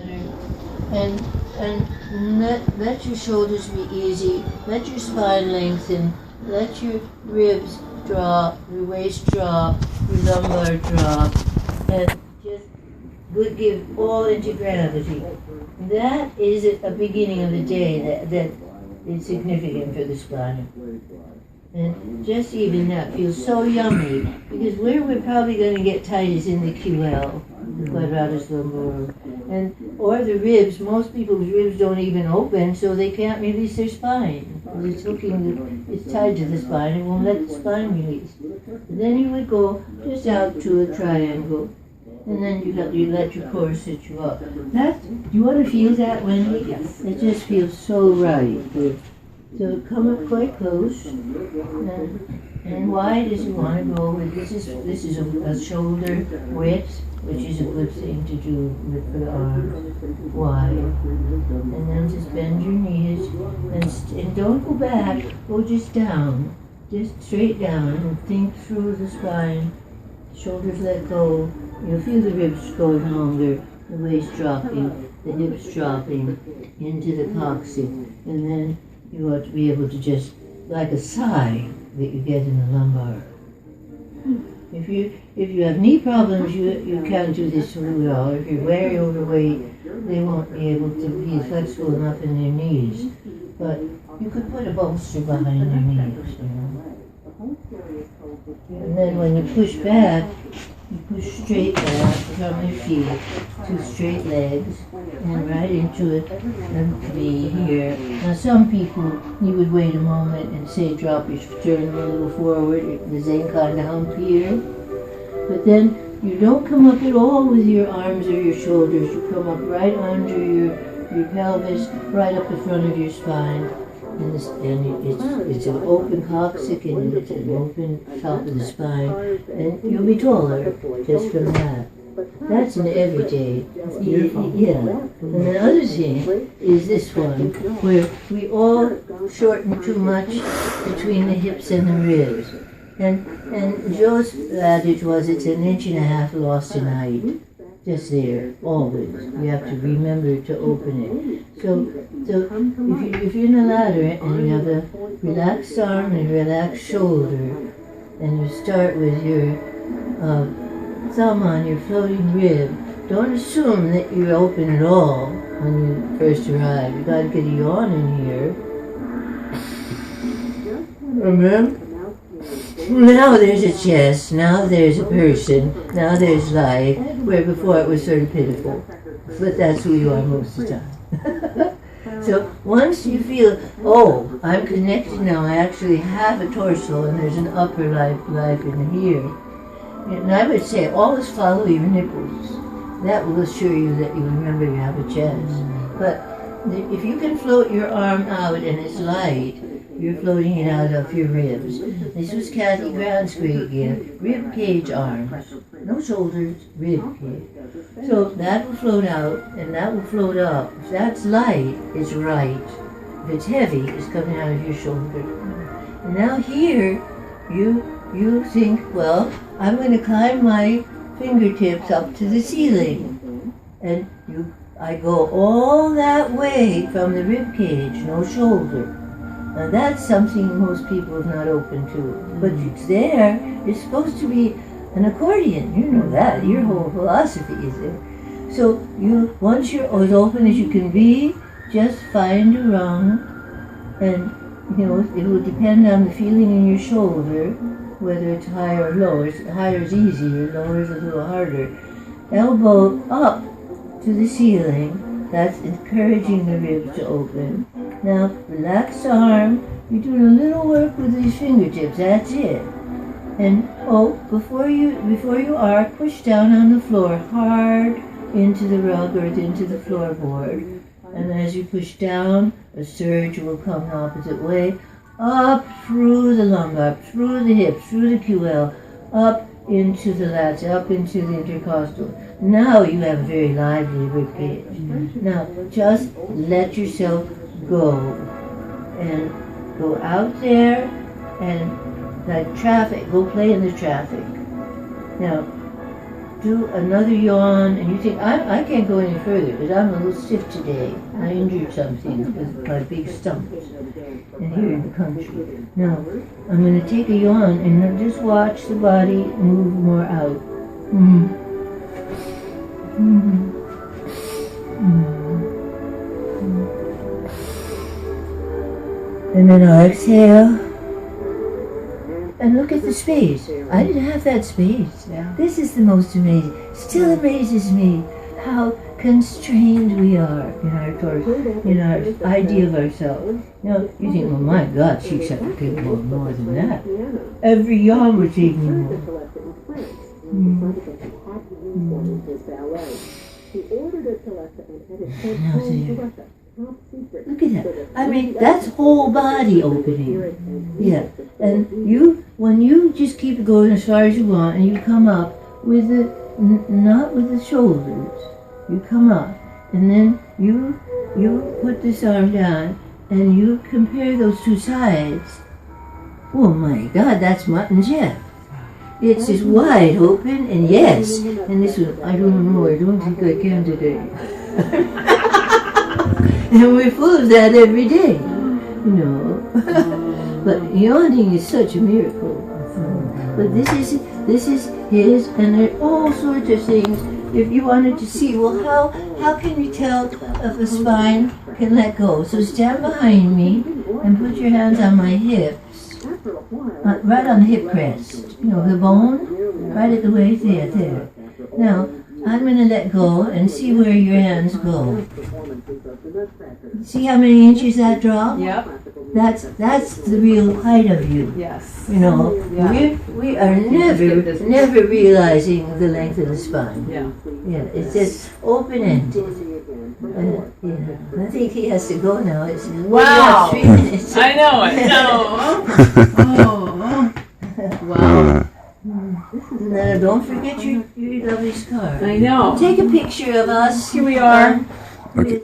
pattern. And let your shoulders be easy. Let your spine lengthen. Let your ribs drop, your waist drop, your lumbar drop, and just would give all into gravity. That is a beginning of the day that is significant for the spine. And just even that feels so yummy, because where we're probably going to get tight is in the QL, the quadratus lumborum, or the ribs. Most people's ribs don't even open, so they can't release their spine. It's tied to the spine, it won't let the spine release. And then you would go just out to a triangle, and then you let your core sit you up. Do you want to feel that, Wendy? Yes. It just feels so right. So come up quite close, and wide as you want to go. This is a shoulder width, which is a good thing to do for the arms, wide. And then just bend your knees, and don't go back, go just down, just straight down, and think through the spine. Shoulders let go. You'll feel the ribs going longer, the waist dropping, the hips dropping into the coccyx, and then you ought to be able to just, like a sigh that you get in the lumbar. If you have knee problems, you can't do this so well. If you're very overweight, they won't be able to be flexible enough in their knees. But you could put a bolster behind their knees, you know. And then when you push back, you push straight back from your feet, two straight legs, and right into it, and be here. Now some people, you would wait a moment and say drop your sternum a little forward, the same kind of hump here. But then you don't come up at all with your arms or your shoulders. You come up right under your pelvis, right up the front of your spine. And it's an open coccyx and it's an open top of the spine, and you'll be taller just from that. That's an everyday. Yeah. And the other thing is this one, where we all shorten too much between the hips and the ribs. And Joe's adage was it's 1.5 inches lost in height. Just there, always. You have to remember to open it. So if you're in a ladder and you have a relaxed arm and a relaxed shoulder, and you start with your thumb on your floating rib, don't assume that you're open at all when you first arrive. You gotta get a yawn in here. And then, now there's a chest, now there's a person, now there's life, where before it was sort of pitiful. But that's who you are most of the time. So once you feel, oh, I'm connected now, I actually have a torso and there's an upper life in here. And I would say always follow your nipples. That will assure you that you remember you have a chest. But if you can float your arm out and it's light, you're floating it out of your ribs. This was Kathy Grant's great gift. Rib cage arms. No shoulders, rib cage. So that will float out and that will float up. If that's light, it's right. If it's heavy, it's coming out of your shoulder. And now here, you think, well, I'm going to climb my fingertips up to the ceiling. And I go all that way from the rib cage, no shoulder. Now that's something most people have not opened to, but it's there. It's supposed to be an accordion. You know that. Your whole philosophy is there. So once you're as open as you can be, just find a rung, and it will depend on the feeling in your shoulder, whether it's high or low. Higher is easier, lower is a little harder. Elbow up to the ceiling. That's encouraging the ribs to open. Now, relax the arm. You're doing a little work with these fingertips. That's it. And before you arc, push down on the floor hard into the rug or into the floorboard. And as you push down, a surge will come the opposite way, up through the lumbar, through the hips, through the QL, up into the lats, up into the intercostal. Now you have a very lively rib cage. Now, just let yourself go and go out there and like traffic, go play in the traffic. Now do another yawn, and you think, I can't go any further because I'm a little stiff today. I injured something with my big stumps and here in the country. Now, I'm going to take a yawn and then just watch the body move more out. Mm-hmm. Mm-hmm. Mm-hmm. And then I'll exhale. And look at the space. I didn't have that space. Yeah. This is the most amazing. Still amazes me how constrained we are in our idea of ourselves. You know, you think, well, my God, she's capable of more than that. Every yawn we're taking more. Now, see, look at that. I mean, that's whole body opening. Yeah. And when you just keep going as far as you want, and you come up with not with the shoulders, you come up, and then you put this arm down, and you compare those two sides. Oh my God, that's mutton Jeff. It's just wide open, and yes, and this one, I don't know, I don't think I can today. And we're full of that every day, you know. But yawning is such a miracle. But this is his, and there are all sorts of things. If you wanted to see, well, how can you tell if the spine can let go? So stand behind me and put your hands on my hips, right on the hip crest. You know, the bone, right at the waist, there. Now, I'm going to let go and see where your hands go. See how many inches that drop? Yep. That's the real height of you. Yes. You know, we are never realizing the length of the spine. Yeah. Yeah, it's just open-ended. Yeah. I think he has to go now. It's Wow. 3 minutes. I know it. No. Wow. Now, don't forget your lovely scarf. I know. Take a picture of us. Here we are. Okay.